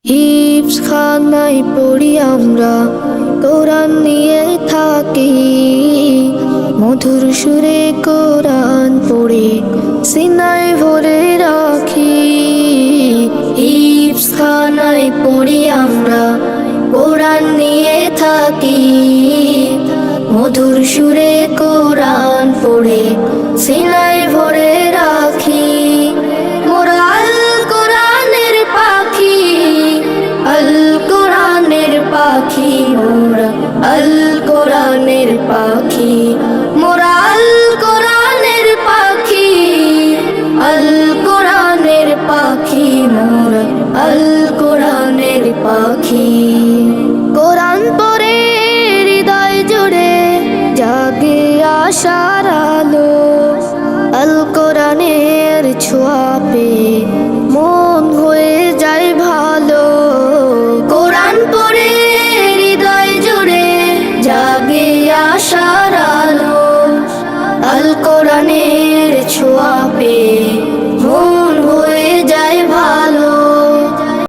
হিফজখানায় পড়ি আমরা, কোরআন নিয়ে থাকি, মধুর সুরে কোরআন পড়ে সিনায় ভরে রাখি। হিফজখানায় পড়ি আমরা, কোরআন নিয়ে থাকি, মধুর সুরে কোরআন পড়ে সিনায় ভরে রাখি। মোরা আল কোরআনের পাখি, আল কোরআনের পাখি, মোরা আল কোরআনের পাখি, মোরা আল কোরআনের পাখি, আল কোরআনের পাখি, মোরা আল কোরআনের পাখি। কোরআন পড়ে হৃদয় জুড়ে জাগে আশার আলো, আল কোরআনের ছোঁয়া পেয়ে মন হয়ে যায় ভালো। কোরআন পড়ে হৃদয় জুড়ে জাগে আশার আলো, আল কোরআনের ছোঁয়া পেয়ে